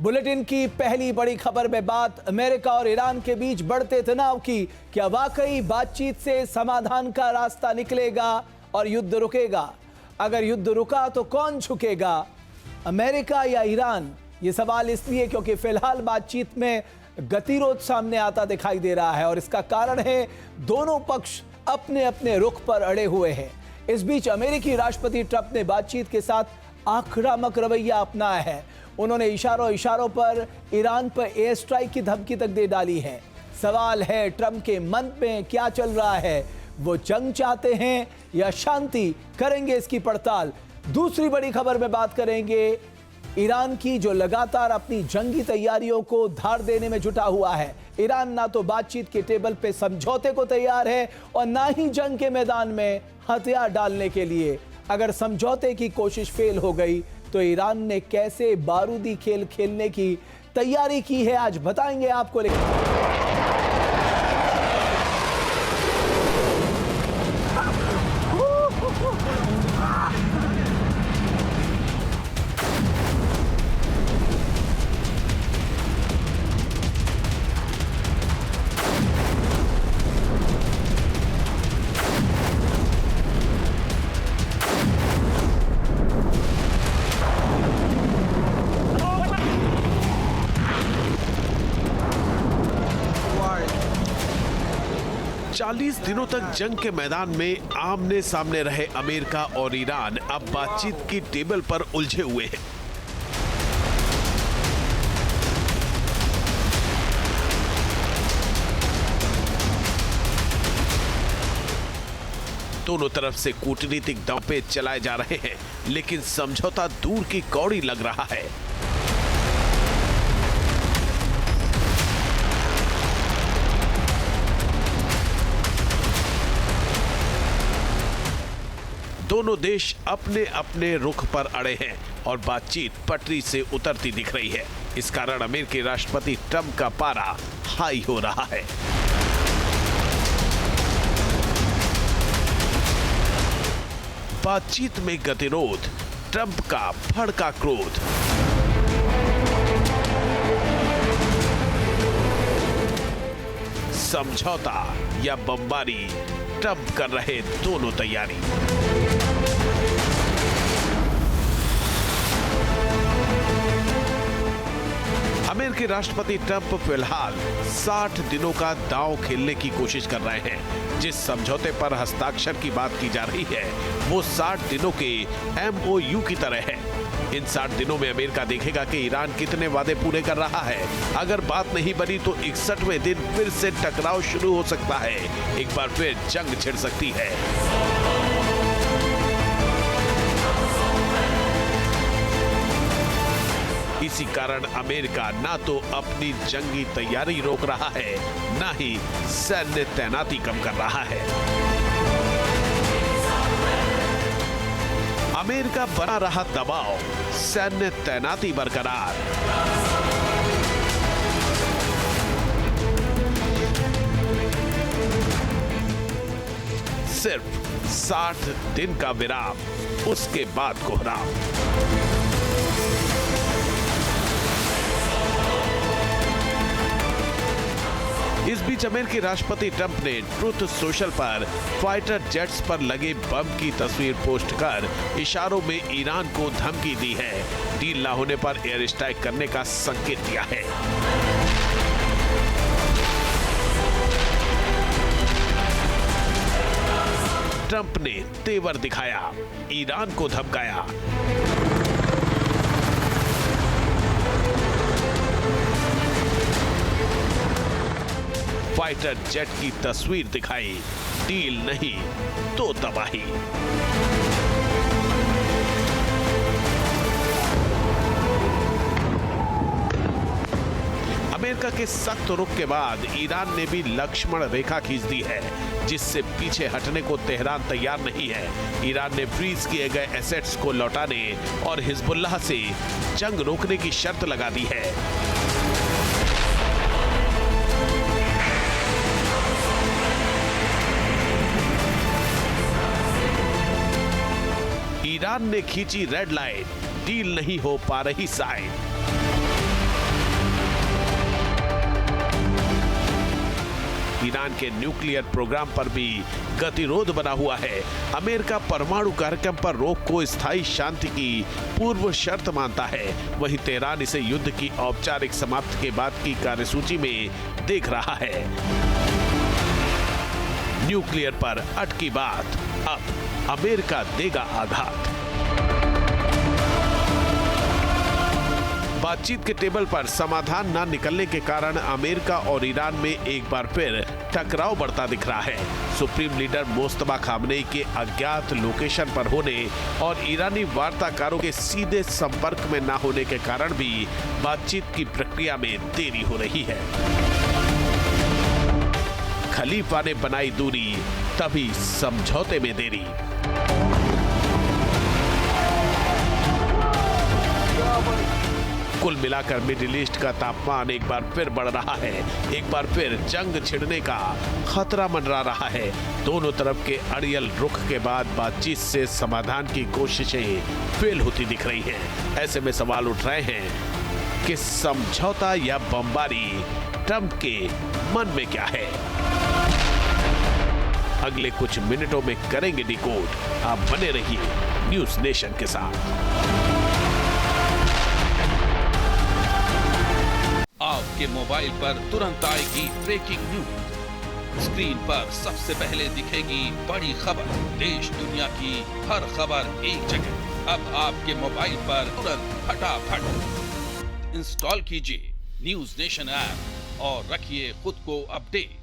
Bulletin की पहली बड़ी खबर में बात अमेरिका और ईरान के बीच बढ़ते तनाव की। क्या वाकई बातचीत से समाधान का रास्ता निकलेगा और युद्ध रुकेगा? अगर युद्ध रुका तो कौन झुकेगा, अमेरिका या ईरान? ये सवाल इसलिए क्योंकि फिलहाल बातचीत में गतिरोध सामने आता दिखाई दे रहा है और इसका कारण है दोनों पक्ष अपने अपने रुख पर अड़े हुए हैं। इस बीच अमेरिकी राष्ट्रपति ट्रंप ने बातचीत के साथ आक्रामक रवैया अपनाया है। उन्होंने इशारों पर ईरान पर एयर स्ट्राइक की धमकी तक दे डाली है। सवाल है ट्रंप के मन में क्या चल रहा है, वो जंग चाहते हैं या शांति? करेंगे इसकी पड़ताल। दूसरी बड़ी खबर में बात करेंगे ईरान की, जो लगातार अपनी जंगी तैयारियों को धार देने में जुटा हुआ है। ईरान ना तो बातचीत के टेबल पे समझौते को तैयार है और ना ही जंग के मैदान में हथियार डालने के लिए। अगर समझौते की कोशिश फेल हो गई तो ईरान ने कैसे बारूदी खेल खेलने की तैयारी की है, आज बताएंगे आपको। चालीस दिनों तक जंग के मैदान में आमने सामने रहे अमेरिका और ईरान अब बातचीत की टेबल पर उलझे हुए हैं। दोनों तरफ से कूटनीतिक दांव चलाए जा रहे हैं, लेकिन समझौता दूर की कौड़ी लग रहा है। दोनों देश अपने अपने रुख पर अड़े हैं और बातचीत पटरी से उतरती दिख रही है। इस कारण अमेरिकी राष्ट्रपति ट्रंप का पारा हाई हो रहा है। बातचीत में गतिरोध, ट्रंप का भड़का क्रोध। समझौता या बमबारी, ट्रंप कर रहे दोनों तैयारी। अमेरिकी राष्ट्रपति ट्रंप फिलहाल 60 दिनों का दांव खेलने की कोशिश कर रहे हैं। जिस समझौते पर हस्ताक्षर की बात की जा रही है वो 60 दिनों के MOU की तरह है। इन 60 दिनों में अमेरिका देखेगा कि ईरान कितने वादे पूरे कर रहा है। अगर बात नहीं बनी तो 61वें दिन फिर से टकराव शुरू हो सकता है। एक बार फिर जंग छिड़ सकती है। इसी कारण अमेरिका ना तो अपनी जंगी तैयारी रोक रहा है, ना ही सैन्य तैनाती कम कर रहा है। अमेरिका बना रहा दबाव, सैन्य तैनाती बरकरार। सिर्फ 60 दिन का विराम, उसके बाद कोहराम। इस बीच अमेरिकी राष्ट्रपति ट्रंप ने ट्रुथ सोशल पर फाइटर जेट्स पर लगे बम की तस्वीर पोस्ट कर इशारों में ईरान को धमकी दी है। डील ना होने पर एयर स्ट्राइक करने का संकेत दिया है। ट्रंप ने तेवर दिखाया, ईरान को धमकाया। फाइटर जेट की तस्वीर दिखाई, डील नहीं तो तबाही। अमेरिका के सख्त रुख के बाद ईरान ने भी लक्ष्मण रेखा खींच दी है, जिससे पीछे हटने को तेहरान तैयार नहीं है। ईरान ने फ्रीज किए गए एसेट्स को लौटाने और हिजबुल्लाह से जंग रोकने की शर्त लगा दी है। ईरान ने खींची रेड लाइन, डील नहीं हो पा रही साइन। ईरान के न्यूक्लियर प्रोग्राम पर भी गतिरोध बना हुआ है। अमेरिका परमाणु कार्यक्रम पर रोक को स्थायी शांति की पूर्व शर्त मानता है। वहीं तेहरान इसे युद्ध की औपचारिक समाप्ति के बाद की कार्यसूची में देख रहा है। न्यूक्लियर पर अटकी बात, अब अमेरिका देगा आघात। बातचीत के टेबल पर समाधान न निकलने के कारण अमेरिका और ईरान में एक बार फिर टकराव बढ़ता दिख रहा है। सुप्रीम लीडर मोस्तफा खामनेई के अज्ञात लोकेशन पर होने और ईरानी वार्ताकारों के सीधे संपर्क में न होने के कारण भी बातचीत की प्रक्रिया में देरी हो रही है। खलीफा ने बनाई दूरी, तभी समझौते में देरी। कुल मिलाकर मिडिल ईस्ट का तापमान एक बार फिर बढ़ रहा है। एक बार फिर जंग छिड़ने का खतरा मंडरा रहा है। दोनों तरफ के अड़ियल रुख के बाद बातचीत से समाधान की कोशिशें फेल होती दिख रही हैं। ऐसे में सवाल उठ रहे हैं कि समझौता या बमबारी, ट्रंप के मन में क्या है। अगले कुछ मिनटों में करेंगे डिकोड। आप बने रहिए न्यूज़ नेशन के साथ। आपके मोबाइल पर तुरंत आएगी ब्रेकिंग न्यूज। स्क्रीन पर सबसे पहले दिखेगी बड़ी खबर। देश दुनिया की हर खबर एक जगह। अब आपके मोबाइल पर तुरंत फटाफट इंस्टॉल कीजिए न्यूज़ नेशन ऐप और रखिए खुद को अपडेट।